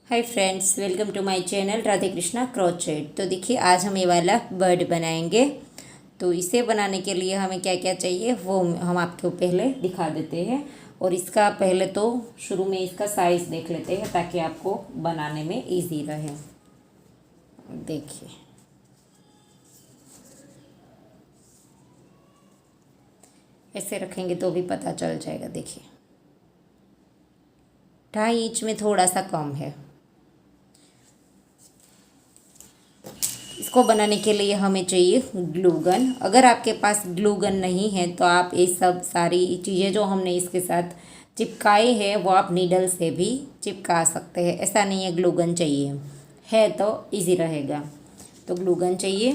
Hi friends, welcome to my channel Radhe Krishna crochet. तो देखिए, आज हम ये वाला बर्ड बनाएंगे। तो इसे बनाने के लिए हमें क्या क्या चाहिए वो हम आपको पहले दिखा देते हैं। और इसका पहले तो शुरू में इसका साइज़ देख लेते हैं ताकि आपको बनाने में इजी रहे। देखिए, ऐसे रखेंगे तो भी पता चल जाएगा। देखिए, 2.5 इंच में थोड़ा सा कम है। इसको बनाने के लिए हमें चाहिए ग्लू गन। अगर आपके पास ग्लू गन नहीं है तो आप ये सब सारी चीज़ें जो हमने इसके साथ चिपकाए हैं वो आप नीडल से भी चिपका सकते हैं। ऐसा नहीं है ग्लू गन चाहिए है तो इजी रहेगा। तो ग्लू गन चाहिए,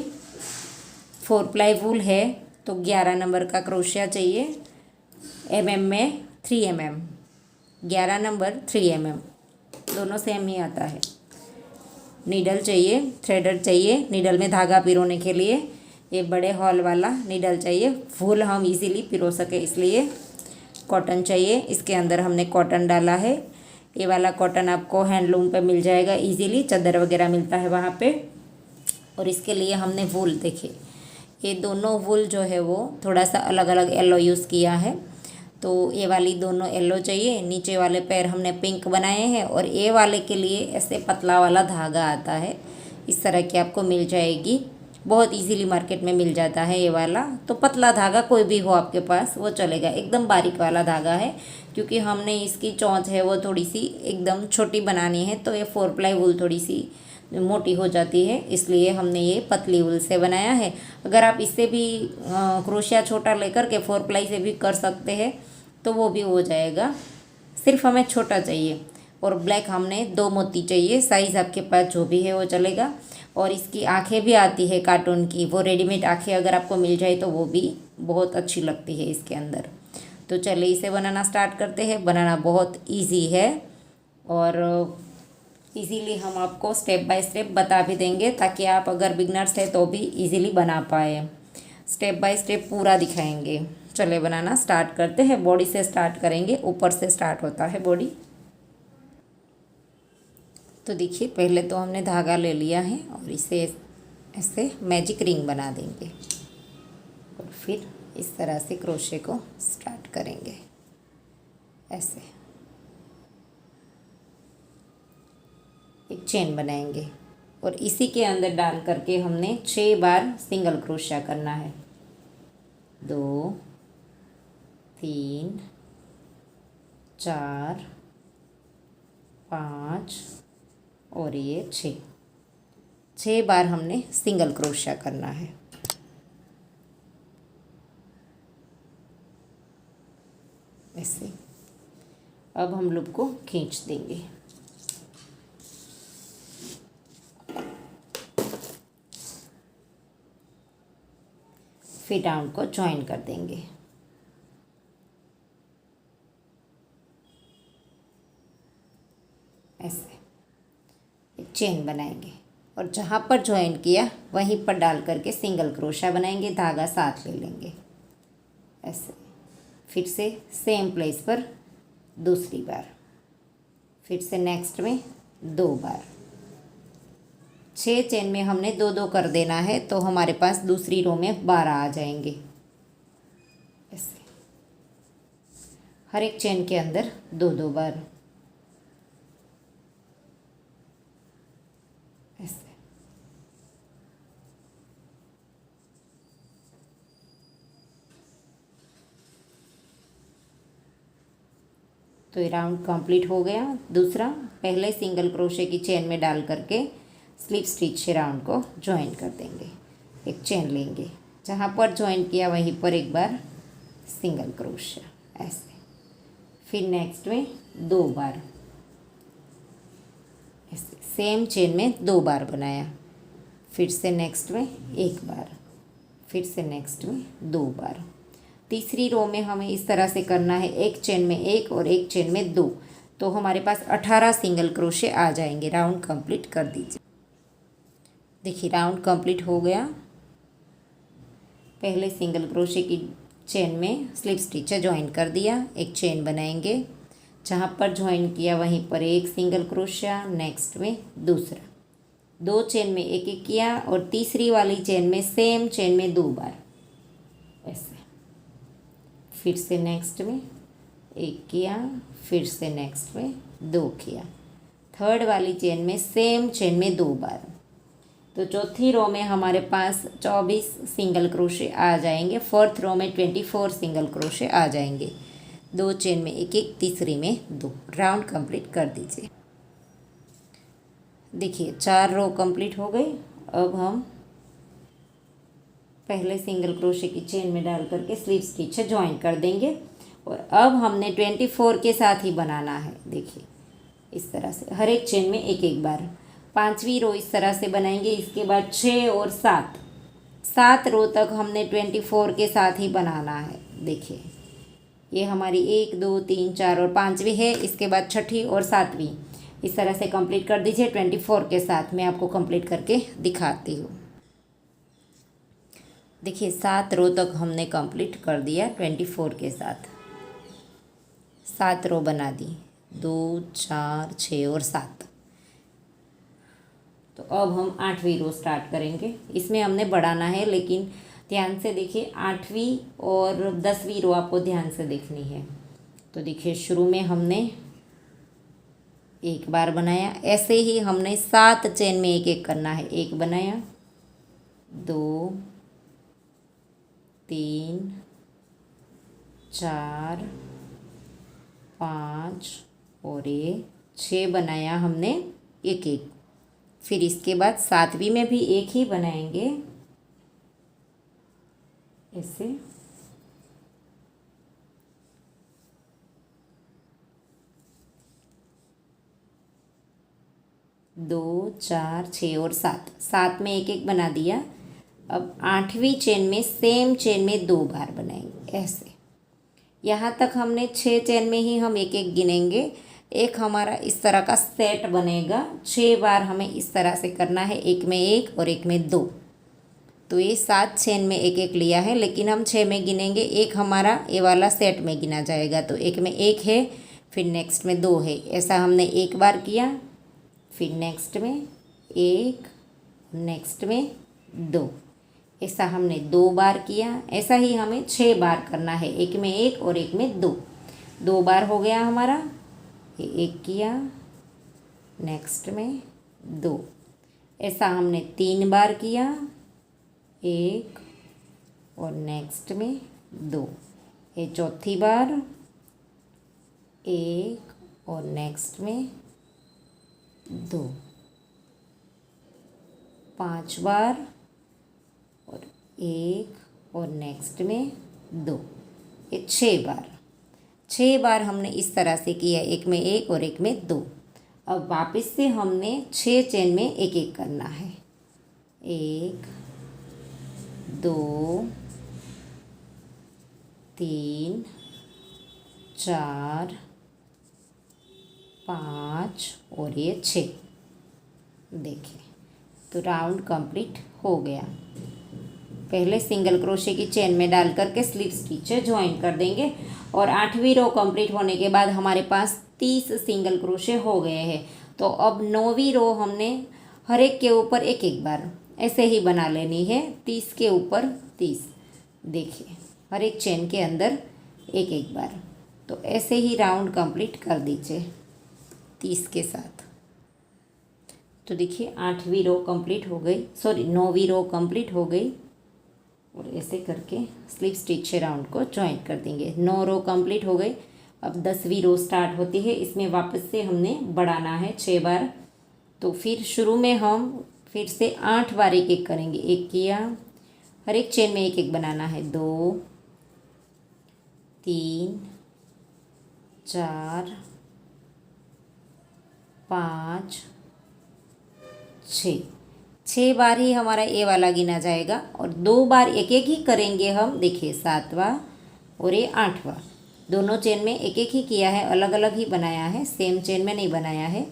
4 प्लाई वूल है तो 11 नंबर का क्रोशिया चाहिए, में 3 mm, 11 नंबर 3 mm, दोनों सेम ही आता है। नीडल चाहिए, थ्रेडर चाहिए, नीडल में धागा पिरोने के लिए ये बड़े हॉल वाला नीडल चाहिए। फूल हम इजीली पिरो सके इसलिए कॉटन चाहिए। इसके अंदर हमने कॉटन डाला है। ये वाला कॉटन आपको हैंडलूम पे मिल जाएगा इजीली, चादर वगैरह मिलता है वहाँ पे। और इसके लिए हमने वूल, देखिए ये दोनों वूल जो है वो थोड़ा सा अलग अलग येलो यूज़ किया है। तो ये वाली दोनों येलो चाहिए। नीचे वाले पैर हमने पिंक बनाए हैं और ये वाले के लिए ऐसे पतला वाला धागा आता है, इस तरह की आपको मिल जाएगी। बहुत इजीली मार्केट में मिल जाता है ये वाला। तो पतला धागा कोई भी हो आपके पास वो चलेगा, एकदम बारीक वाला धागा है क्योंकि हमने इसकी चोंच है वो थोड़ी सी एकदम छोटी बनानी है। तो ये 4 प्लाई वूल थोड़ी सी मोटी हो जाती है, इसलिए हमने ये पतली वूल से बनाया है। अगर आप इससे भी क्रोशिया छोटा लेकर के 4 प्लाई से भी कर सकते हैं तो वो भी हो जाएगा। सिर्फ हमें छोटा चाहिए। और ब्लैक हमने 2 मोती चाहिए, साइज़ आपके पास जो भी है वो चलेगा। और इसकी आंखें भी आती है कार्टून की, वो रेडीमेड आंखें अगर आपको मिल जाए तो वो भी बहुत अच्छी लगती है इसके अंदर। तो चलिए इसे बनाना स्टार्ट करते हैं। बनाना बहुत ईजी है और इजीली हम आपको स्टेप बाय स्टेप बता भी देंगे ताकि आप अगर बिगनर्स है तो भी इजीली बना पाए। स्टेप बाय स्टेप पूरा दिखाएंगे। चले बनाना स्टार्ट करते हैं। बॉडी से स्टार्ट करेंगे, ऊपर से स्टार्ट होता है बॉडी। तो देखिए, पहले तो हमने धागा ले लिया है और इसे ऐसे मैजिक रिंग बना देंगे और फिर इस तरह से क्रोशे को स्टार्ट करेंगे। ऐसे एक चेन बनाएंगे और इसी के अंदर डाल करके हमने 6 बार सिंगल क्रोशिया करना है। 2 3 4 5 और ये 6 बार हमने सिंगल क्रोशिया करना है। ऐसे अब हम लूप को खींच देंगे। फिर राउंड को ज्वाइन कर देंगे। ऐसे एक चेन बनाएंगे और जहाँ पर ज्वाइन किया वहीं पर डाल करके सिंगल क्रोशिया बनाएंगे, धागा साथ ले लेंगे। ऐसे फिर से सेम प्लेस पर दूसरी बार, फिर से नेक्स्ट में 2 बार। 6 चेन में हमने 2 कर देना है तो हमारे पास दूसरी रो में 12 आ जाएंगे। ऐसे हर एक चेन के अंदर 2 बार। ऐसे तो ये राउंड कंप्लीट हो गया। दूसरा, पहले सिंगल क्रोशे की चेन में डाल करके स्लिप स्टिच से राउंड को ज्वाइन कर देंगे। एक चेन लेंगे, जहाँ पर ज्वाइन किया वहीं पर एक बार सिंगल क्रोशिया। ऐसे फिर नेक्स्ट में 2 बार। ऐसे सेम चेन में 2 बार बनाया, फिर से नेक्स्ट में 1 बार, फिर से नेक्स्ट में 2 बार। तीसरी रो में हमें इस तरह से करना है, एक चेन में 1 और एक चेन में 2, तो हमारे पास 18 सिंगल क्रोशे आ जाएंगे। राउंड कंप्लीट कर दीजिए। देखिए, राउंड कंप्लीट हो गया। पहले सिंगल क्रोशे की चेन में स्लिप स्टिच ज्वाइन कर दिया, एक चेन बनाएंगे, जहाँ पर ज्वाइन किया वहीं पर एक सिंगल क्रोशिया, नेक्स्ट में दूसरा, 2 चेन में एक एक किया और तीसरी वाली चेन में सेम चेन में 2 बार ऐसे, फिर से नेक्स्ट में एक किया, फिर से नेक्स्ट में 2 किया, थर्ड वाली चेन में सेम चेन में 2 बार। तो चौथी रो में हमारे पास 24 सिंगल क्रोशे आ जाएंगे, फोर्थ रो में 24 सिंगल क्रोशे आ जाएंगे, 2 चेन में एक एक, तीसरी में 2। राउंड कंप्लीट कर दीजिए। देखिए 4 रो कंप्लीट हो गई। अब हम पहले सिंगल क्रोशे की चेन में डाल करके स्लीव स्टिच से ज्वाइन कर देंगे और अब हमने 24 के साथ ही बनाना है। देखिए इस तरह से हर एक चेन में एक एक बार। 5वीं रो इस तरह से बनाएंगे। इसके बाद 6 और 7 रो तक हमने 24 के साथ ही बनाना है। देखिए ये हमारी 1 2 3 4 और 5वीं है। इसके बाद 6ठी और 7वीं इस तरह से कंप्लीट कर दीजिए 24 के साथ। मैं आपको कंप्लीट करके दिखाती हूँ। देखिए 7 रो तक हमने कंप्लीट कर दिया 24 के साथ। 7 रो बना दी, 2 4 6 और 7। तो अब हम 8वीं रो स्टार्ट करेंगे। इसमें हमने बढ़ाना है, लेकिन ध्यान से देखिए 8वीं और 10वीं रो आपको ध्यान से देखनी है। तो देखिए शुरू में हमने एक बार बनाया, ऐसे ही हमने 7 चेन में एक एक करना है। एक बनाया, 2 3 4 5 और ये 6 बनाया हमने एक एक। फिर इसके बाद 7वीं में भी एक ही बनाएंगे ऐसे। दो 4 6 और 7 में एक एक बना दिया। अब 8वीं चेन में सेम चेन में 2 बार बनाएंगे ऐसे। यहाँ तक हमने 6 चेन में ही हम एक एक गिनेंगे। एक हमारा इस तरह का सेट बनेगा। 6 बार हमें इस तरह से करना है, एक में एक और एक में 2। तो ये 7 चेन में एक एक लिया है, लेकिन हम 6 में गिनेंगे। एक हमारा ये वाला सेट में गिना जाएगा। तो एक में एक है, फिर नेक्स्ट में 2 है। ऐसा हमने एक बार किया, फिर नेक्स्ट में एक, नेक्स्ट में 2। ऐसा हमने 2 बार किया। ऐसा ही हमें 6 बार करना है, एक में एक और एक में 2। 2 बार हो गया हमारा। एक किया, नेक्स्ट में 2। ऐसा हमने 3 बार किया, एक और नेक्स्ट में 2। ये चौथी बार, एक और नेक्स्ट में 2। 5 बार और एक और नेक्स्ट में 2। ये 6 बार। 6 बार हमने इस तरह से किया, एक में एक और एक में 2। अब वापस से हमने 6 चेन में एक एक करना है। 1 2 3 4 5 और ये 6। देखिए तो राउंड कंप्लीट हो गया। पहले सिंगल क्रोशे की चेन में डाल करके स्लिप स्टिच ज्वाइन कर देंगे और 8वीं रो कंप्लीट होने के बाद हमारे पास 30 सिंगल क्रोशे हो गए हैं। तो अब 9वीं रो हमने हर एक के ऊपर एक एक बार ऐसे ही बना लेनी है, 30 के ऊपर 30। देखिए हर एक चेन के अंदर एक एक बार। तो ऐसे ही राउंड कंप्लीट कर दीजिए 30 के साथ। तो देखिए 8वीं रो कंप्लीट हो गई, 9वीं रो कंप्लीट हो गई और ऐसे करके स्लिप स्टिच से राउंड को ज्वाइन कर देंगे। 9 रो कंप्लीट हो गई। अब 10वीं रो स्टार्ट होती है। इसमें वापस से हमने बढ़ाना है 6 बार। तो फिर शुरू में हम फिर से 8 बार एक एक करेंगे। एक किया, हर एक चेन में एक एक बनाना है। 2 3 4 5 6 बार ही हमारा ए वाला गिना जाएगा और 2 बार एक एक ही करेंगे हम। देखिए 7वां और ये 8वां, दोनों चेन में एक एक ही किया है, अलग अलग ही बनाया है, सेम चेन में नहीं बनाया है।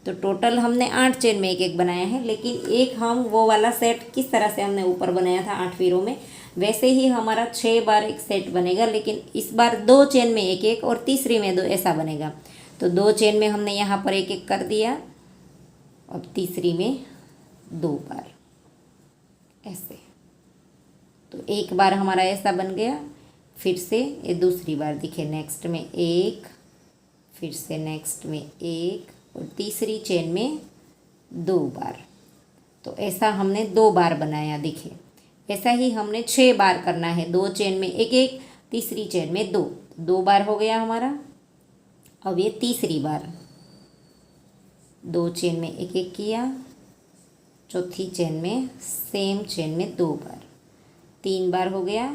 तो टोटल हमने 8 चेन में एक एक बनाया है, लेकिन एक हम वो वाला सेट किस तरह से हमने ऊपर बनाया था 8वीं रो में, वैसे ही हमारा 6 बार एक सेट बनेगा, लेकिन इस बार 2 चेन में एक एक और तीसरी में 2 ऐसा बनेगा। तो 2 चेन में हमने यहाँ पर एक एक कर दिया, अब तीसरी में 2 बार ऐसे। तो एक बार हमारा ऐसा बन गया, फिर से ये दूसरी बार दिखे, नेक्स्ट में एक, फिर से नेक्स्ट में एक, और तीसरी चेन में 2 बार। तो ऐसा हमने 2 बार बनाया, देखिए ऐसा ही हमने 6 बार करना है। 2 चेन में एक एक, तीसरी चेन में 2, 2 बार हो गया हमारा। अब ये तीसरी बार 2 चेन में एक एक किया, चौथी चेन में सेम चेन में 2 बार, 3 बार हो गया,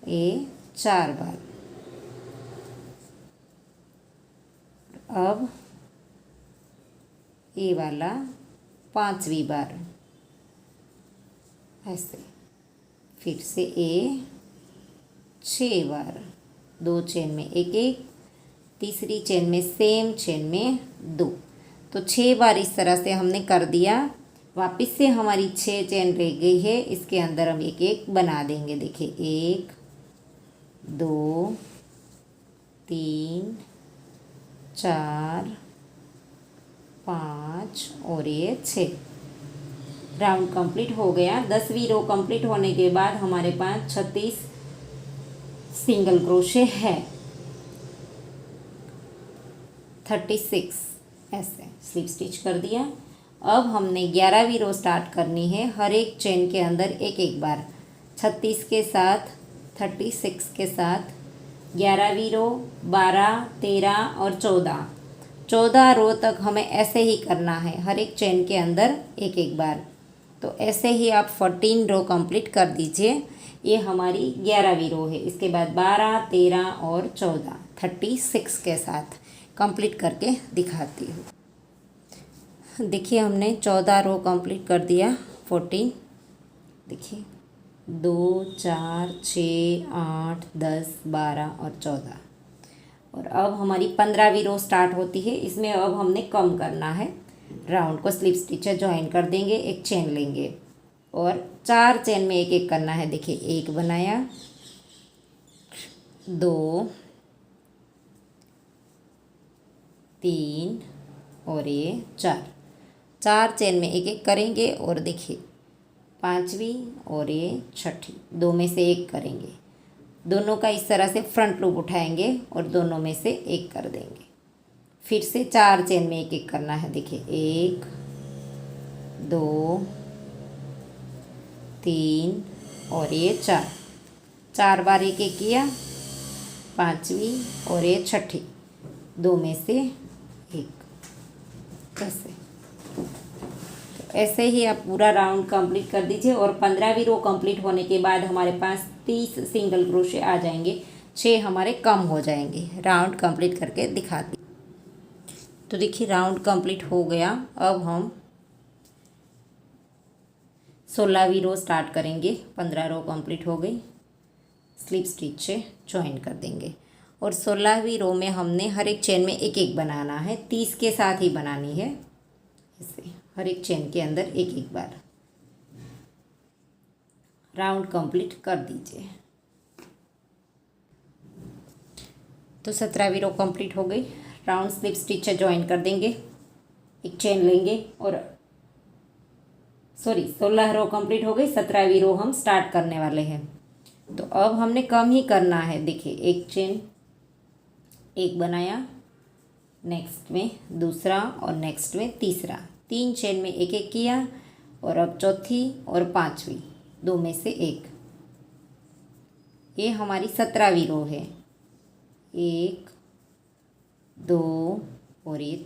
ये 4 बार। अब ये वाला 5वीं बार ऐसे, फिर से ये 6 बार, 2 चेन में एक एक, तीसरी चेन में सेम चेन में 2। तो 6 बार इस तरह से हमने कर दिया। वापस से हमारी 6 चेन रह गई है, इसके अंदर हम एक एक बना देंगे। देखिए 1 2 3 4 5 और ये 6। राउंड कंप्लीट हो गया। 10वीं रो कंप्लीट होने के बाद हमारे पास 36 सिंगल क्रोशे है, 36 ऐसे स्लिप स्टिच कर दिया। अब हमने 11वीं रो स्टार्ट करनी है। हर एक चेन के अंदर एक एक बार 36 के साथ, 36 के साथ 11वीं रो, 12, 13 और 14 रो तक हमें ऐसे ही करना है, हर एक चेन के अंदर एक एक बार। तो ऐसे ही आप 14 रो कंप्लीट कर दीजिए। ये हमारी 11वीं रो है। इसके बाद 12, 13 और 14, 36 के साथ कंप्लीट करके दिखाती हूँ। देखिए हमने 14 रो कंप्लीट कर दिया। 14 देखिए 2 4 6 8 10 12 और 14। और अब हमारी 15वीं रो स्टार्ट होती है। इसमें अब हमने कम करना है, राउंड को स्लिप स्टिच ज्वाइन कर देंगे, एक चेन लेंगे और 4 चेन में एक एक करना है। देखिए 1 बनाया, 2 3 और ये 4 चेन में एक एक करेंगे। और देखिए 5वीं और ये 6ठी, 2 में से एक करेंगे। दोनों का इस तरह से फ्रंट लूप उठाएंगे और दोनों में से एक कर देंगे। फिर से 4 चेन में एक एक करना है। देखिए 1 2 3 और ये 4 बार एक एक किया, 5वीं और ये 6ठी, 2 में से एक ऐसे। तो ऐसे ही आप पूरा राउंड कंप्लीट कर दीजिए। और 15वीं रो कंप्लीट होने के बाद हमारे पास 30 सिंगल क्रोशे आ जाएंगे, 6 हमारे कम हो जाएंगे। राउंड कंप्लीट करके दिखाती। तो देखिए राउंड कंप्लीट हो गया। अब हम 16वीं रो स्टार्ट करेंगे। 15 रो कंप्लीट हो गई, स्लिप स्टिच से ज्वाइन कर देंगे। और 16वीं रो में हमने हर एक चेन में एक एक बनाना है, 30 के साथ ही बनानी है। ऐसे हर एक चेन के अंदर एक एक बार। राउंड कंप्लीट कर दीजिए। तो 17वीं रो कंप्लीट हो गई। राउंड स्लिप स्टिच से ज्वाइन कर देंगे, एक चेन लेंगे और 16 रो कंप्लीट हो गई। 17वीं रो हम स्टार्ट करने वाले हैं। तो अब हमने कम ही करना है। देखिए एक चेन, एक बनाया, नेक्स्ट में दूसरा और नेक्स्ट में तीसरा, 3 चेन में एक एक किया। और अब चौथी और 5वीं, 2 में से एक। ये हमारी 17वीं रो है। 1 2 और ये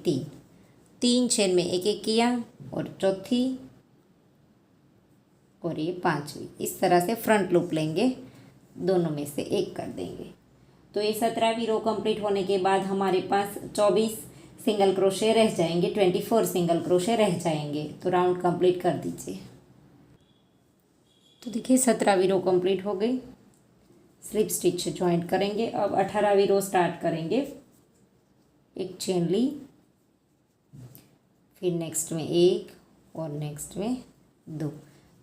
3 चेन में एक एक किया और चौथी और ये 5वीं। इस तरह से फ्रंट लूप लेंगे, दोनों में से एक कर देंगे। तो ये 17वीं रो कंप्लीट होने के बाद हमारे पास 24 सिंगल क्रोशे रह जाएंगे, 24 सिंगल क्रोशे रह जाएंगे। तो राउंड कंप्लीट कर दीजिए। तो देखिए 17वीं रो कंप्लीट हो गई, स्लिप स्टिच से ज्वाइंट करेंगे। अब 18वीं रो स्टार्ट करेंगे। एक चेन ली, फिर नेक्स्ट में एक और नेक्स्ट में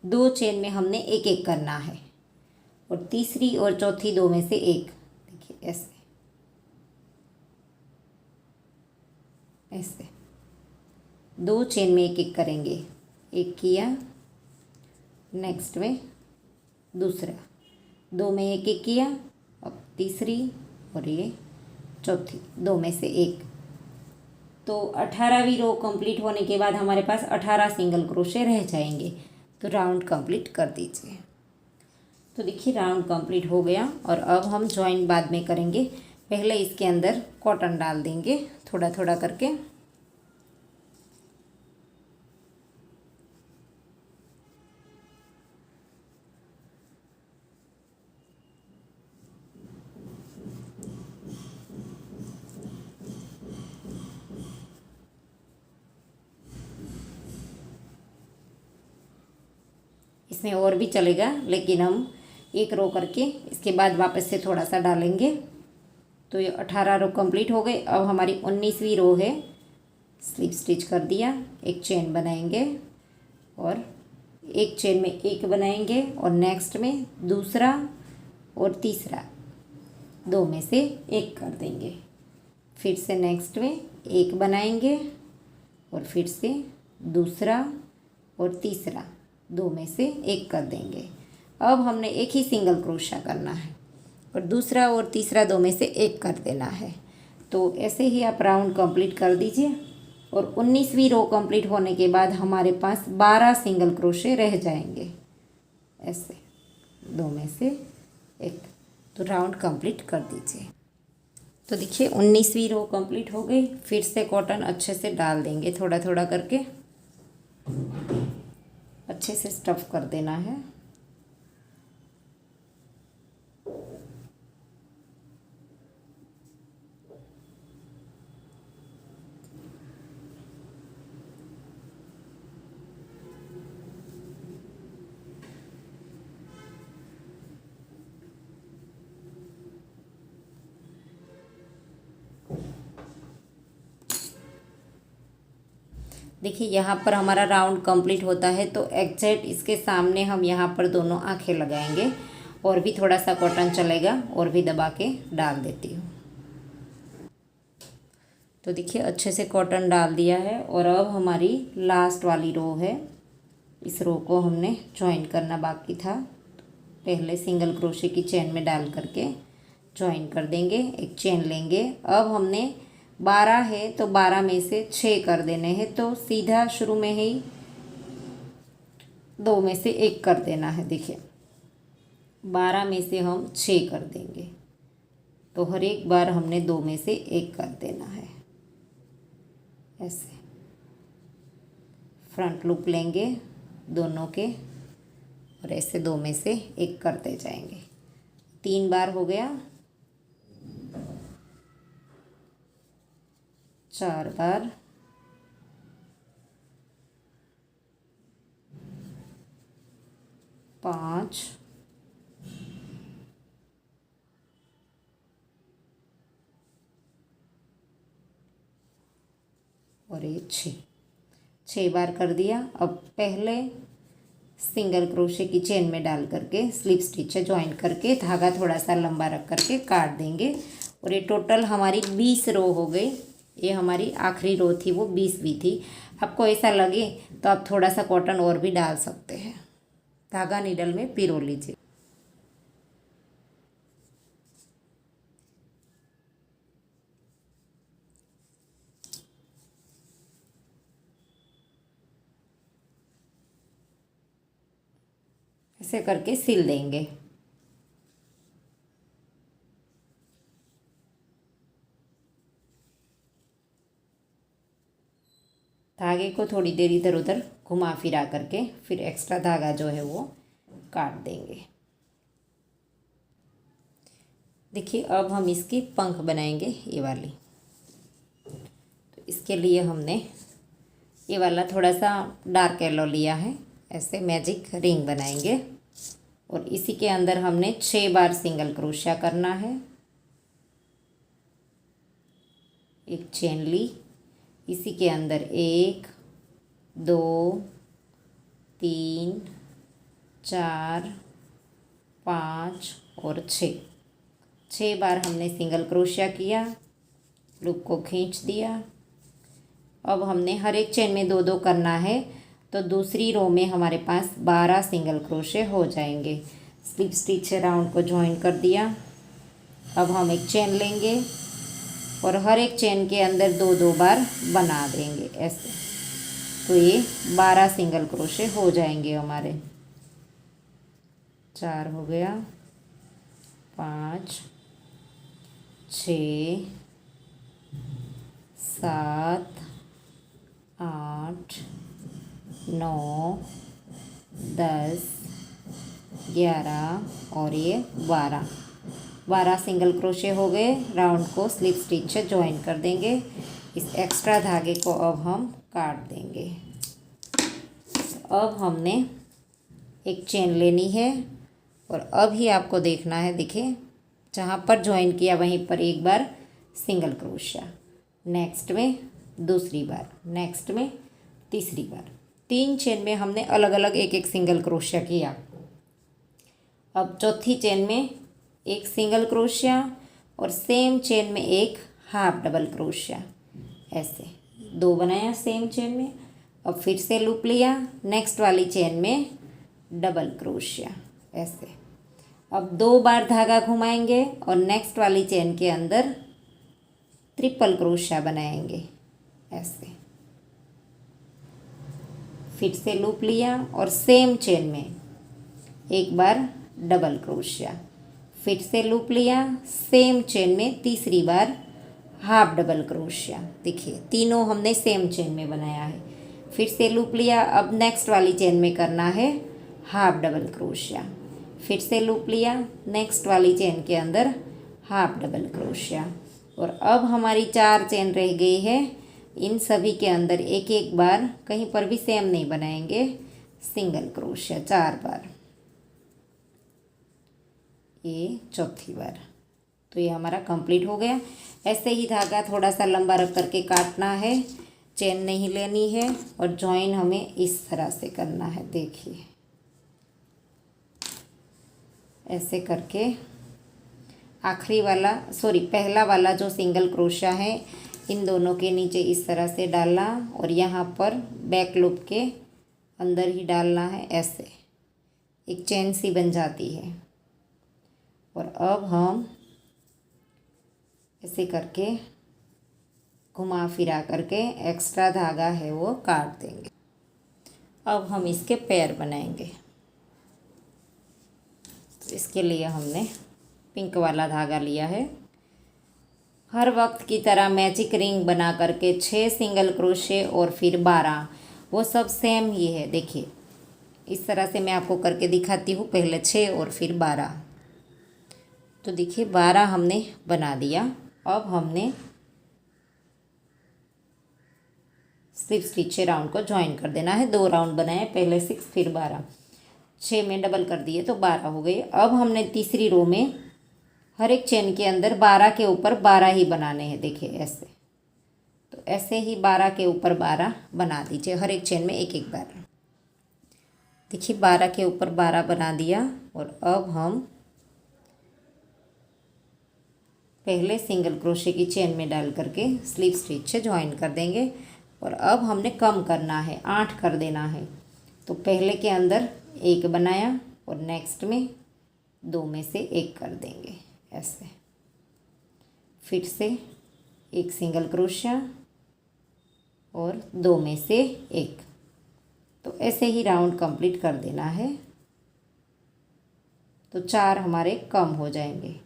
2 चेन में हमने एक एक करना है। और तीसरी और चौथी 2 में से एक। देखिए ऐसे ऐसे 2 चेन में एक एक करेंगे, एक किया, नेक्स्ट में दूसरा, 2 में एक एक किया, अब तीसरी और ये चौथी, 2 में से एक। तो 18वीं रो कंप्लीट होने के बाद हमारे पास 18 सिंगल क्रोशे रह जाएंगे। तो राउंड कंप्लीट कर दीजिए। तो देखिए राउंड कंप्लीट हो गया और अब हम जॉइन बाद में करेंगे। पहले इसके अंदर कॉटन डाल देंगे थोड़ा थोड़ा करके। इसमें और भी चलेगा, लेकिन हम एक रो करके इसके बाद वापस से थोड़ा सा डालेंगे। तो ये 18 रो कंप्लीट हो गई। अब हमारी 19वीं रो है, स्लिप स्टिच कर दिया, एक चेन बनाएंगे और एक चेन में एक बनाएंगे और नेक्स्ट में दूसरा और तीसरा, 2 में से एक कर देंगे। फिर से नेक्स्ट में एक बनाएंगे और फिर से दूसरा और तीसरा, 2 में से एक कर देंगे। अब हमने एक ही सिंगल क्रोशा करना है और दूसरा और तीसरा 2 में से एक कर देना है। तो ऐसे ही आप राउंड कंप्लीट कर दीजिए और 19वीं रो कंप्लीट होने के बाद हमारे पास 12 सिंगल क्रोशे रह जाएंगे, ऐसे 2 में से एक। तो राउंड कंप्लीट कर दीजिए। तो देखिए 19वीं रो कंप्लीट हो गई। फिर से कॉटन अच्छे से डाल देंगे, थोड़ा थोड़ा करके अच्छे से स्टफ़ कर देना है। देखिए यहाँ पर हमारा राउंड कंप्लीट होता है, तो एग्जैक्ट इसके सामने हम यहाँ पर दोनों आंखें लगाएंगे। और भी थोड़ा सा कॉटन चलेगा और भी दबा के डाल देती हूँ। तो देखिए अच्छे से कॉटन डाल दिया है और अब हमारी लास्ट वाली रो है, इस रो को हमने ज्वाइन करना बाकी था। पहले सिंगल क्रोशे की चेन में डाल करके ज्वाइन कर देंगे, एक चेन लेंगे। अब हमने 12 है तो 12 में से 6 कर देने हैं, तो सीधा शुरू में ही 2 में से एक कर देना है। देखिए 12 में से हम 6 कर देंगे, तो हर एक बार हमने 2 में से एक कर देना है। ऐसे फ्रंट लूप लेंगे दोनों के और ऐसे 2 में से एक करते जाएंगे। 3 बार हो गया, 4 बार, 5, और ये 6 बार कर दिया। अब पहले सिंगल क्रोशे की चेन में डाल करके स्लिप स्टिच ज्वाइन करके धागा थोड़ा सा लंबा रख करके काट देंगे। और ये टोटल हमारी 20 रो हो गई। ये हमारी आखिरी रो थी, वो 20वीं थी। आपको ऐसा लगे तो आप थोड़ा सा कॉटन और भी डाल सकते हैं। धागा नीडल में पिरो लीजिए। ऐसे करके सिल देंगे। धागे को थोड़ी देर इधर उधर घुमा फिरा करके फिर एक्स्ट्रा धागा जो है वो काट देंगे। देखिए अब हम इसकी पंख बनाएंगे, ये वाली। तो इसके लिए हमने ये वाला थोड़ा सा डार्क येलो लिया है, ऐसे मैजिक रिंग बनाएंगे और इसी के अंदर हमने 6 बार सिंगल क्रोशिया करना है। एक चेन ली, इसी के अंदर 1, 2, 3, 4, 5 और 6 बार हमने सिंगल क्रोशिया किया, लूप को खींच दिया, अब हमने हर एक चेन में 2-2 करना है, तो दूसरी रो में हमारे पास 12 सिंगल क्रोशे हो जाएंगे। स्लिप स्टिच से राउंड को ज्वाइन कर दिया। अब हम एक चेन लेंगे और हर एक चेन के अंदर 2-2 बार बना देंगे ऐसे, तो ये 12 सिंगल क्रोशे हो जाएंगे हमारे। 4 हो गया, 5, 6, 7, 8, 9, 10, 11 और ये 12 सिंगल क्रोशे हो गए। राउंड को स्लिप स्टिच से ज्वाइन कर देंगे। इस एक्स्ट्रा धागे को अब हम काट देंगे। अब हमने एक चेन लेनी है और अब ही आपको देखना है, देखिए जहाँ पर ज्वाइन किया वहीं पर एक बार सिंगल क्रोशिया, नेक्स्ट में दूसरी बार, नेक्स्ट में तीसरी बार। 3 चेन में हमने अलग अलग एक एक सिंगल क्रोशिया किया। अब चौथी चेन में एक सिंगल क्रोशिया और सेम चेन में एक हाफ डबल क्रोशिया, ऐसे 2 बनाया सेम चेन में। अब फिर से लूप लिया, नेक्स्ट वाली चेन में डबल क्रोशिया ऐसे। अब 2 बार धागा घुमाएंगे और नेक्स्ट वाली चेन के अंदर ट्रिपल क्रोशिया बनाएंगे ऐसे। फिर से लूप लिया और सेम चेन में एक बार डबल क्रोशिया, फिर से लूप लिया, सेम चेन में तीसरी बार हाफ डबल क्रोशिया। देखिए तीनों हमने सेम चेन में बनाया है। फिर से लूप लिया, अब नेक्स्ट वाली चेन में करना है हाफ डबल क्रोशिया। फिर से लूप लिया, नेक्स्ट वाली चेन के अंदर हाफ डबल क्रोशिया। और अब हमारी 4 चेन रह गई है। इन सभी के अंदर एक एक बार, कहीं पर भी सेम नहीं बनाएंगे, सिंगल क्रोशिया 4 बार। ये चौथी बार। तो ये हमारा कंप्लीट हो गया। ऐसे ही धागा थोड़ा सा लंबा रख करके काटना है, चेन नहीं लेनी है और जॉइन हमें इस तरह से करना है। देखिए ऐसे करके आखिरी वाला, पहला वाला जो सिंगल क्रोशिया है इन दोनों के नीचे इस तरह से डालना और यहाँ पर बैक लूप के अंदर ही डालना है। ऐसे एक चेन सी बन जाती है। और अब हम ऐसे करके घुमा फिरा करके एक्स्ट्रा धागा है वो काट देंगे। अब हम इसके पैर बनाएंगे। तो इसके लिए हमने पिंक वाला धागा लिया है। हर वक्त की तरह मैजिक रिंग बना करके 6 सिंगल क्रोशे और फिर 12, वो सब सेम ही है। देखिए इस तरह से मैं आपको करके दिखाती हूँ। पहले 6 और फिर 12। तो देखिए 12 हमने बना दिया। अब हमने स्लिप स्टिच से राउंड को ज्वाइन कर देना है। 2 राउंड बनाए, पहले 6 फिर 12, 6 में डबल कर दिए तो 12 हो गए। अब हमने तीसरी रो में हर एक चेन के अंदर 12 के ऊपर 12 ही बनाने हैं। देखिए ऐसे, तो ऐसे ही 12 के ऊपर 12 बना दीजिए हर एक चेन में एक एक बार। देखिए 12 के ऊपर 12 बना दिया। और अब हम पहले सिंगल क्रोशे की चेन में डाल करके स्लिप स्टिच से ज्वाइन कर देंगे। और अब हमने कम करना है, 8 कर देना है। तो पहले के अंदर 1 बनाया और नेक्स्ट में 2 में से 1 कर देंगे ऐसे। फिर से एक सिंगल क्रोशिया और 2 में से 1। तो ऐसे ही राउंड कंप्लीट कर देना है। तो 4 हमारे कम हो जाएंगे।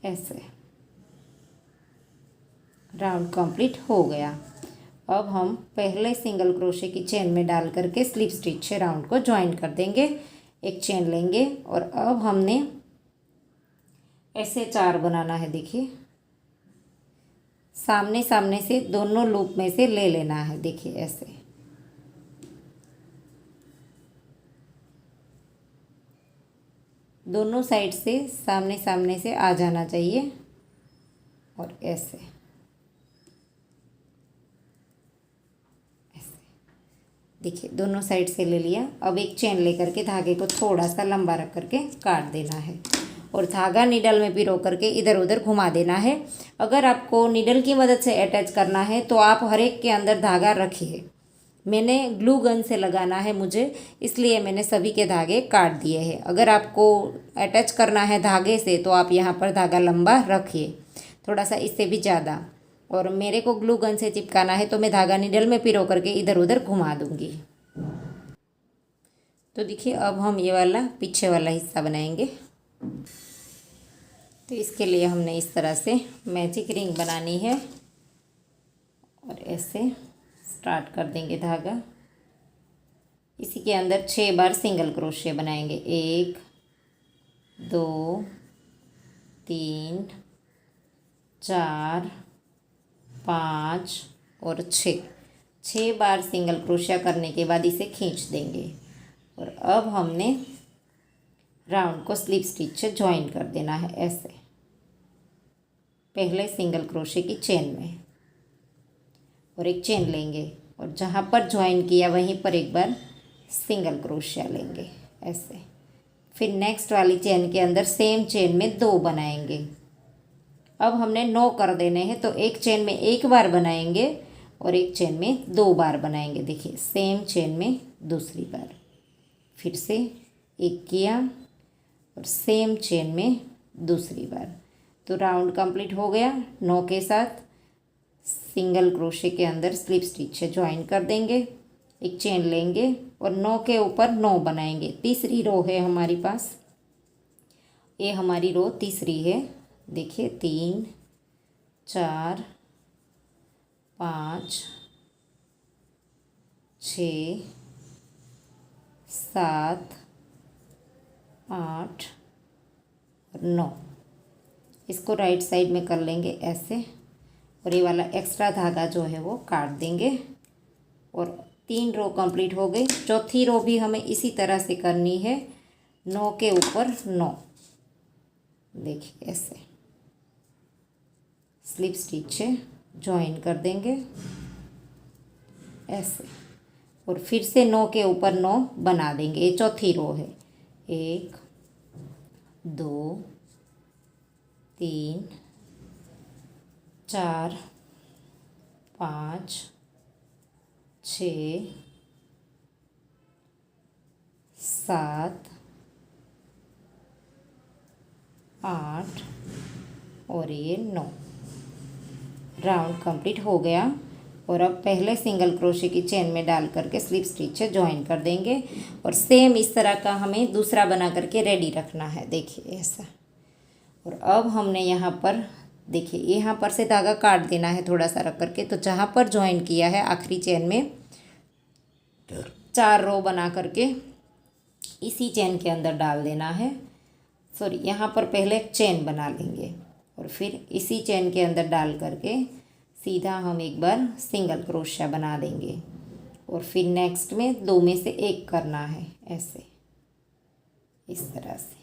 ऐसे राउंड कंप्लीट हो गया। अब हम पहले सिंगल क्रोशे की चेन में डाल करके स्लिप स्टिच से राउंड को ज्वाइन कर देंगे। एक चेन लेंगे और अब हमने ऐसे 4 बनाना है। देखिए सामने सामने से दोनों लूप में से ले लेना है। देखिए ऐसे, दोनों साइड से सामने सामने से आ जाना चाहिए। और ऐसे देखिए दोनों साइड से ले लिया। अब एक चेन लेकर के धागे को थोड़ा सा लंबा रख करके काट देना है। और धागा नीडल में पिरो करके इधर उधर घुमा देना है। अगर आपको नीडल की मदद से अटैच करना है तो आप हर एक के अंदर धागा रखिए। मैंने ग्लू गन से लगाना है मुझे, इसलिए मैंने सभी के धागे काट दिए हैं। अगर आपको अटैच करना है धागे से तो आप यहाँ पर धागा लंबा रखिए, थोड़ा सा इससे भी ज़्यादा। और मेरे को ग्लू गन से चिपकाना है तो मैं धागा नीडल में पिरो करके इधर उधर घुमा दूँगी। तो देखिए अब हम ये वाला पीछे वाला हिस्सा बनाएंगे। तो इसके लिए हमने इस तरह से मैजिक रिंग बनानी है और ऐसे स्टार्ट कर देंगे धागा। इसी के अंदर 6 बार सिंगल क्रोशिया बनाएंगे। 1 2 3 4 5 और 6 बार सिंगल क्रोशिया करने के बाद इसे खींच देंगे। और अब हमने राउंड को स्लिप स्टिच से ज्वाइन कर देना है ऐसे, पहले सिंगल क्रोशिया की चेन में, और एक चेन लेंगे और जहाँ पर ज्वाइन किया वहीं पर एक बार सिंगल क्रोशिया लेंगे ऐसे। फिर नेक्स्ट वाली चेन के अंदर सेम चेन में 2 बनाएंगे। अब हमने 9 कर देने हैं, तो एक चेन में 1 बार बनाएंगे और एक चेन में 2 बार बनाएंगे। देखिए सेम चेन में दूसरी बार, फिर से 1 किया और सेम चेन में दूसरी बार। तो राउंड कंप्लीट हो गया। 9 के साथ सिंगल क्रोशिया के अंदर स्लिप स्टिच से ज्वाइन कर देंगे, एक चेन लेंगे और 9 के ऊपर 9 बनाएंगे। तीसरी रो है हमारी पास, ये हमारी रो तीसरी है। देखिए 3 4 5 6 7 8 और 9। इसको राइट साइड में कर लेंगे ऐसे, और ये वाला एक्स्ट्रा धागा जो है वो काट देंगे। और 3 रो कंप्लीट हो गई। चौथी रो भी हमें इसी तरह से करनी है, 9 के ऊपर 9। देखिए ऐसे स्लिप स्टिच से ज्वाइन कर देंगे ऐसे, और फिर से 9 के ऊपर 9 बना देंगे। ये चौथी रो है। 1 2 3 4 5 6 7 8 और ये 9। राउंड कंप्लीट हो गया। और अब पहले सिंगल क्रोशे की चेन में डाल करके स्लिप स्टिच से ज्वाइन कर देंगे, और सेम इस तरह का हमें दूसरा बना करके रेडी रखना है। देखिए ऐसा। और अब हमने यहाँ पर देखिए यहाँ पर से धागा काट देना है थोड़ा सा रख करके। तो जहाँ पर ज्वाइन किया है आखिरी चेन में 4 रो बना करके इसी चेन के अंदर डाल देना है। सॉरी, यहाँ पर पहले एक चेन बना लेंगे और फिर इसी चेन के अंदर डाल करके सीधा हम एक बार सिंगल क्रोशिया बना देंगे। और फिर नेक्स्ट में 2 में से 1 करना है ऐसे, इस तरह से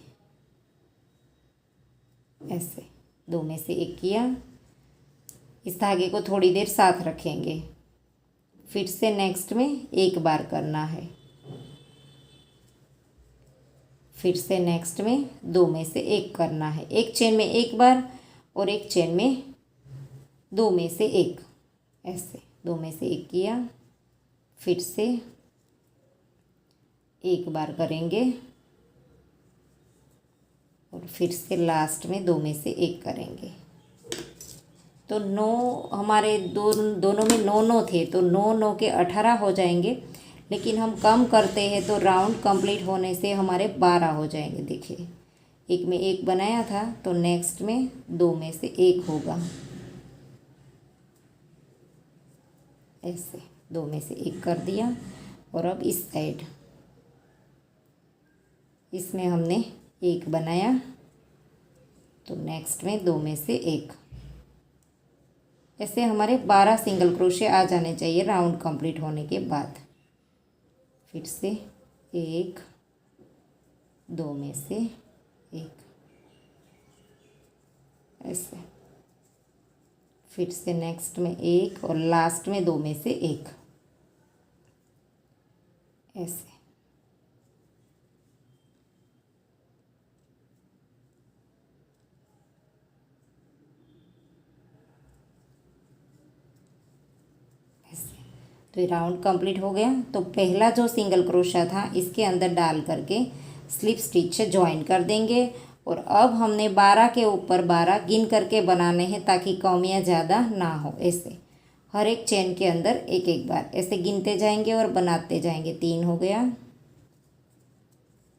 ऐसे 2 में से 1 किया। इस धागे को थोड़ी देर साथ रखेंगे, फिर से नेक्स्ट में 1 बार करना है, फिर से नेक्स्ट में 2 में से 1 करना है। एक चेन में 1 बार और एक चेन में 2 में से 1 ऐसे 2 में से 1 किया, फिर से 1 बार करेंगे और फिर से लास्ट में 2 में से 1 करेंगे। तो 9 हमारे दोनों में 9 थे, तो 9 के 18 हो जाएंगे। लेकिन हम कम करते हैं तो राउंड कंप्लीट होने से हमारे 12 हो जाएंगे। देखिए एक में 1 बनाया था तो नेक्स्ट में 2 में से 1 होगा ऐसे, 2 में से 1 कर दिया। और अब इस साइड इसमें हमने 1 बनाया तो नेक्स्ट में 2 में से 1, ऐसे हमारे 12 सिंगल क्रोशिया आ जाने चाहिए राउंड कंप्लीट होने के बाद। फिर से 1 2 में से 1 ऐसे, फिर से नेक्स्ट में 1 और लास्ट में 2 में से 1 ऐसे। ऐसे। तो ये राउंड कंप्लीट हो गया। तो पहला जो सिंगल क्रोशा था इसके अंदर डाल करके स्लिप स्टिच से ज्वाइन कर देंगे। और अब हमने 12 के ऊपर 12 गिन करके बनाने हैं ताकि कौमियाँ ज़्यादा ना हो। ऐसे हर एक चेन के अंदर एक एक बार ऐसे गिनते जाएंगे और बनाते जाएंगे। 3 हो गया,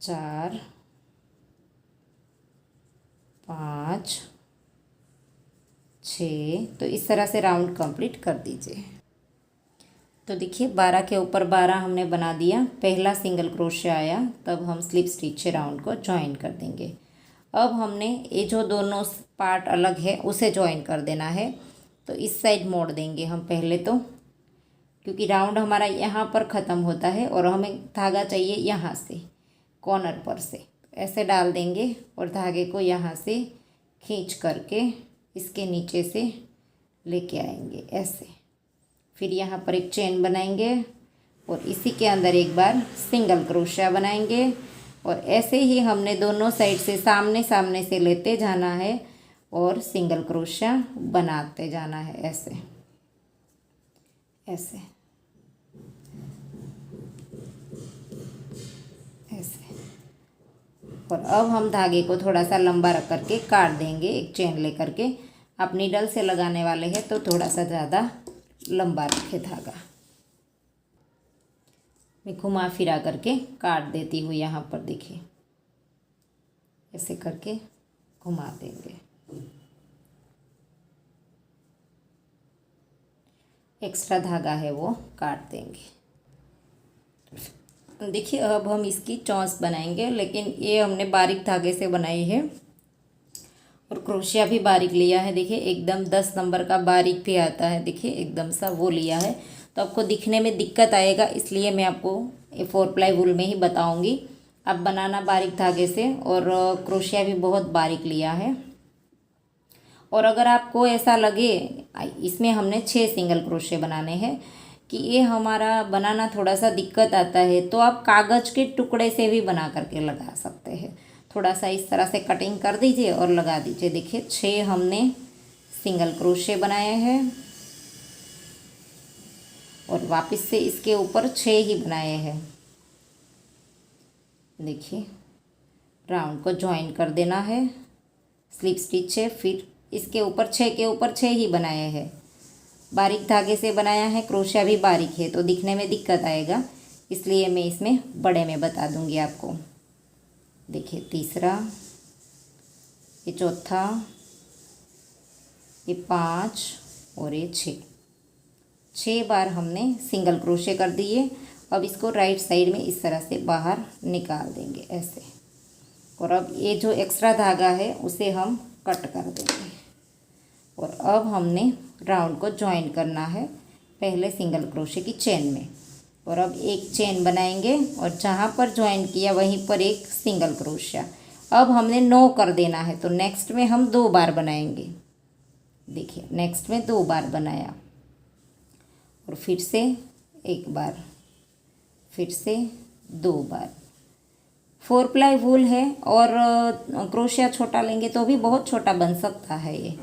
4, 5, 6। तो इस तरह से राउंड कंप्लीट कर दीजिए। तो देखिए 12 के ऊपर 12 हमने बना दिया। पहला सिंगल क्रोशिया आया, तब हम स्लिप स्टिच से राउंड को ज्वाइन कर देंगे। अब हमने ये जो दोनों पार्ट अलग है उसे ज्वाइन कर देना है। तो इस साइड मोड़ देंगे हम पहले तो, क्योंकि राउंड हमारा यहाँ पर ख़त्म होता है और हमें धागा चाहिए यहाँ से कॉर्नर पर से। ऐसे डाल देंगे और धागे को यहाँ से खींच करके इसके नीचे से लेके आएंगे ऐसे। फिर यहाँ पर एक चेन बनाएंगे और इसी के अंदर एक बार सिंगल क्रोशिया बनाएंगे। और ऐसे ही हमने दोनों साइड से सामने सामने से लेते जाना है और सिंगल क्रोशिया बनाते जाना है ऐसे ऐसे ऐसे। और अब हम धागे को थोड़ा सा लंबा रख करके काट देंगे एक चेन लेकर के। आप नीडल से लगाने वाले हैं तो थोड़ा सा ज़्यादा लंबा रखें धागा। मैं घुमा फिरा करके काट देती हूँ। यहाँ पर देखिए ऐसे करके घुमा देंगे। एक्स्ट्रा धागा है वो काट देंगे। देखिए अब हम इसकी चौंस बनाएंगे, लेकिन ये हमने बारीक धागे से बनाई है और क्रोशिया भी बारीक लिया है। देखिए एकदम 10 नंबर का बारीक भी आता है, देखिए एकदम सा वो लिया है। तो आपको दिखने में दिक्कत आएगा, इसलिए मैं आपको 4 प्लाई वूल में ही बताऊंगी। आप बनाना बारीक धागे से, और क्रोशिया भी बहुत बारीक लिया है। और अगर आपको ऐसा लगे इसमें हमने 6 सिंगल क्रोशिया बनाने हैं कि ये हमारा बनाना थोड़ा सा दिक्कत आता है, तो आप कागज़ के टुकड़े से भी बना करके लगा सकते हैं। थोड़ा सा इस तरह से कटिंग कर दीजिए और लगा दीजिए। देखिए 6 हमने सिंगल क्रोशिया बनाए हैं और वापस से इसके ऊपर 6 ही बनाए हैं। देखिए राउंड को ज्वाइन कर देना है स्लिप स्टिच से। फिर इसके ऊपर 6 के ऊपर 6 ही बनाए हैं। बारीक धागे से बनाया है, क्रोशिया भी बारीक है तो दिखने में दिक्कत आएगा, इसलिए मैं इसमें बड़े में बता दूंगी आपको। देखिए तीसरा, ये चौथा, ये 5 और ये 6 बार हमने सिंगल क्रोशिया कर दिए। अब इसको राइट साइड में इस तरह से बाहर निकाल देंगे ऐसे। और अब ये जो एक्स्ट्रा धागा है उसे हम कट कर देंगे। और अब हमने राउंड को ज्वाइन करना है पहले सिंगल क्रोशिया की चेन में। और अब एक चेन बनाएंगे और जहाँ पर ज्वाइन किया वहीं पर एक सिंगल क्रोशिया। अब हमने 9 कर देना है, तो नेक्स्ट में हम 2 बार बनाएंगे। देखिए नेक्स्ट में 2 बार बनाया और फिर से 1 बार, फिर से 2 बार। 4 प्लाई वूल है और क्रोशिया छोटा लेंगे तो भी बहुत छोटा बन सकता है ये।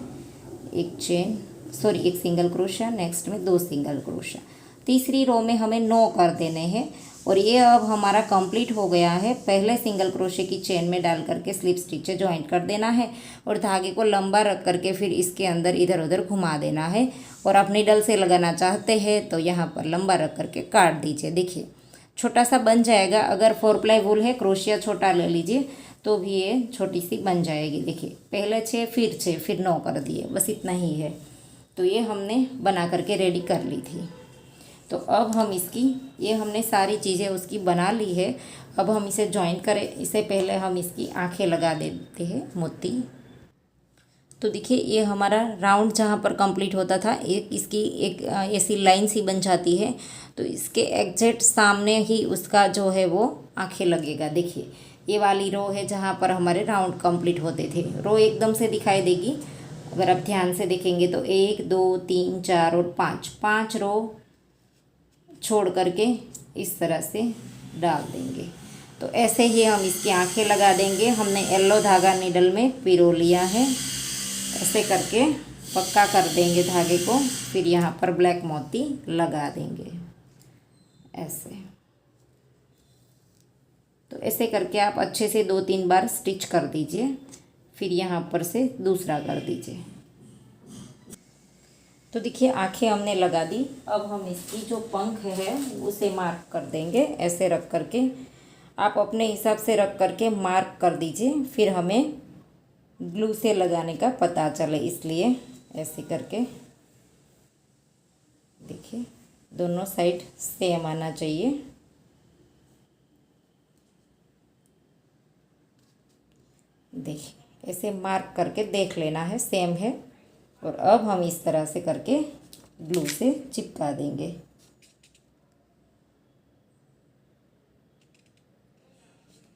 एक सिंगल क्रोशिया, नेक्स्ट में 2 सिंगल क्रोशिया। तीसरी रो में हमें 9 कर देने हैं। और ये अब हमारा कंप्लीट हो गया है। पहले सिंगल क्रोशिया की चेन में डाल करके स्लिप स्टिच से ज्वाइन कर देना है और धागे को लंबा रख करके फिर इसके अंदर इधर उधर घुमा देना है। और आप नीडल से लगाना चाहते हैं तो यहाँ पर लंबा रख करके काट दीजिए। देखिए छोटा सा बन जाएगा। अगर 4 प्लाई वूल है, क्रोशिया छोटा ले लीजिए तो भी ये छोटी सी बन जाएगी। देखिए पहले 6 फिर 6 फिर 9 कर दिए, बस इतना ही है। तो ये हमने बना करके रेडी कर ली थी। तो अब हम ये हमने सारी चीज़ें उसकी बना ली है। अब हम इसे ज्वाइन करें, इससे पहले हम इसकी आंखें लगा देते हैं मोती। तो देखिए ये हमारा राउंड जहाँ पर कंप्लीट होता था, इसकी एक ऐसी लाइन सी बन जाती है। तो इसके एग्जैक्ट सामने ही उसका जो है वो आंखें लगेगा। देखिए ये वाली रो है जहाँ पर हमारे राउंड कंप्लीट होते थे। रो एकदम से दिखाई देगी अगर आप ध्यान से देखेंगे तो 1 2 3 4 और 5 रो छोड़ करके इस तरह से डाल देंगे। तो ऐसे ही हम इसकी आंखें लगा देंगे। हमने येलो धागा नीडल में पिरो लिया है, ऐसे करके पक्का कर देंगे धागे को। फिर यहाँ पर ब्लैक मोती लगा देंगे ऐसे। तो ऐसे करके आप अच्छे से 2-3 बार स्टिच कर दीजिए। फिर यहाँ पर से दूसरा कर दीजिए। तो देखिए आंखें हमने लगा दी। अब हम इसकी जो पंख है उसे मार्क कर देंगे ऐसे रख करके। आप अपने हिसाब से रख करके मार्क कर दीजिए, फिर हमें ग्लू से लगाने का पता चले, इसलिए ऐसे करके देखिए दोनों साइड सेम आना चाहिए। देखिए ऐसे मार्क करके देख लेना है सेम है। और अब हम इस तरह से करके ग्लू से चिपका देंगे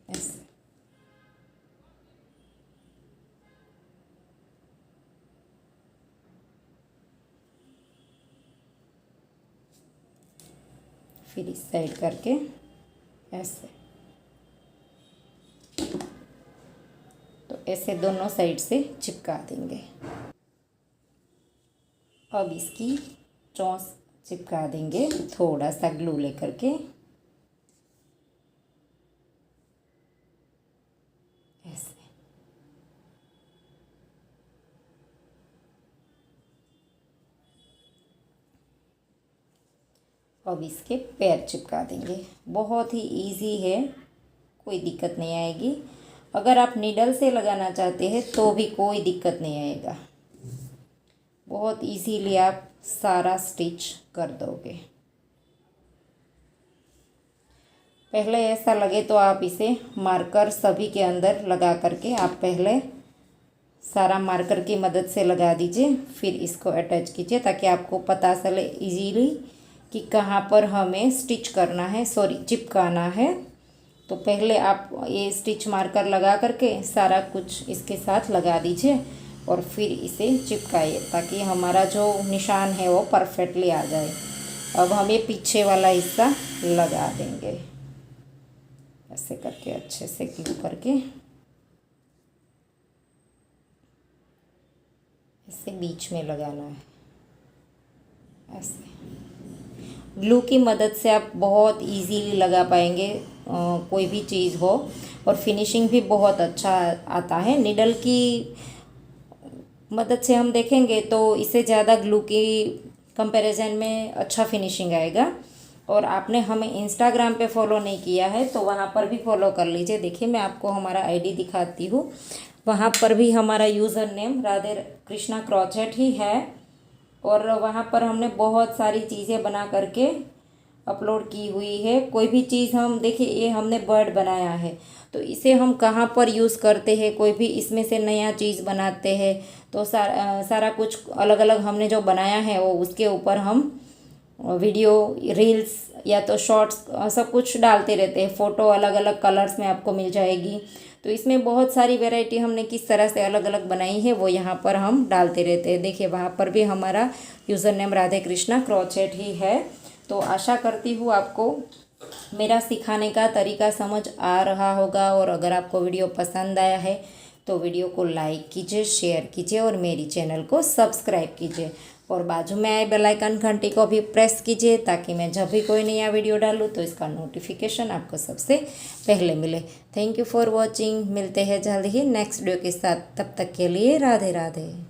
ऐसे। फिर इस साइड करके ऐसे। तो ऐसे दोनों साइड से चिपका देंगे। अब इसकी चोंच चिपका देंगे थोड़ा सा ग्लू लेकर के ऐसे। अब इसके पैर चिपका देंगे। बहुत ही इजी है, कोई दिक्कत नहीं आएगी। अगर आप नीडल से लगाना चाहते हैं तो भी कोई दिक्कत नहीं आएगा। बहुत इजीली आप सारा स्टिच कर दोगे। पहले ऐसा लगे तो आप इसे मार्कर सभी के अंदर लगा करके आप पहले सारा मार्कर की मदद से लगा दीजिए, फिर इसको अटैच कीजिए ताकि आपको पता चले इजीली कि कहाँ पर हमें स्टिच करना है, चिपकाना है। तो पहले आप ये स्टिच मार्कर लगा करके सारा कुछ इसके साथ लगा दीजिए और फिर इसे चिपकाइए ताकि हमारा जो निशान है वो परफेक्टली आ जाए। अब हम ये पीछे वाला हिस्सा लगा देंगे ऐसे करके, अच्छे से ग्लू करके ऐसे बीच में लगाना है ऐसे। ग्लू की मदद से आप बहुत इजीली लगा पाएंगे कोई भी चीज़ हो, और फिनिशिंग भी बहुत अच्छा आता है। निडल की मदद से हम देखेंगे तो इससे ज़्यादा ग्लू की कंपैरिजन में अच्छा फिनिशिंग आएगा। और आपने हमें इंस्टाग्राम पे फॉलो नहीं किया है तो वहाँ पर भी फॉलो कर लीजिए। देखिए मैं आपको हमारा आईडी दिखाती हूँ, वहाँ पर भी हमारा user name Radhe Krishna crochet ही है। और वहाँ पर हमने बहुत सारी चीज़ें बना करके अपलोड की हुई है। कोई भी चीज़ हम देखिए, ये हमने बर्ड बनाया है तो इसे हम कहाँ पर यूज़ करते हैं, कोई भी इसमें से नया चीज़ बनाते हैं तो सारा कुछ अलग अलग हमने जो बनाया है वो उसके ऊपर हम वीडियो, रील्स या तो शॉर्ट्स सब कुछ डालते रहते हैं। फ़ोटो अलग अलग कलर्स में आपको मिल जाएगी। तो इसमें बहुत सारी वैरायटी हमने किस तरह से अलग अलग बनाई है वो यहाँ पर हम डालते रहते हैं। देखिए वहाँ पर भी हमारा user name Radhe Krishna crochet ही है। तो आशा करती हूँ आपको मेरा सिखाने का तरीका समझ आ रहा होगा। और अगर आपको वीडियो पसंद आया है तो वीडियो को लाइक कीजिए, शेयर कीजिए और मेरी चैनल को सब्सक्राइब कीजिए। और बाजू में आए बेल आइकन घंटी को भी प्रेस कीजिए ताकि मैं जब भी कोई नया वीडियो डालूँ तो इसका नोटिफिकेशन आपको सबसे पहले मिले। Thank you for watching. मिलते हैं जल्द ही नेक्स्ट वीडियो के साथ, तब तक के लिए राधे राधे।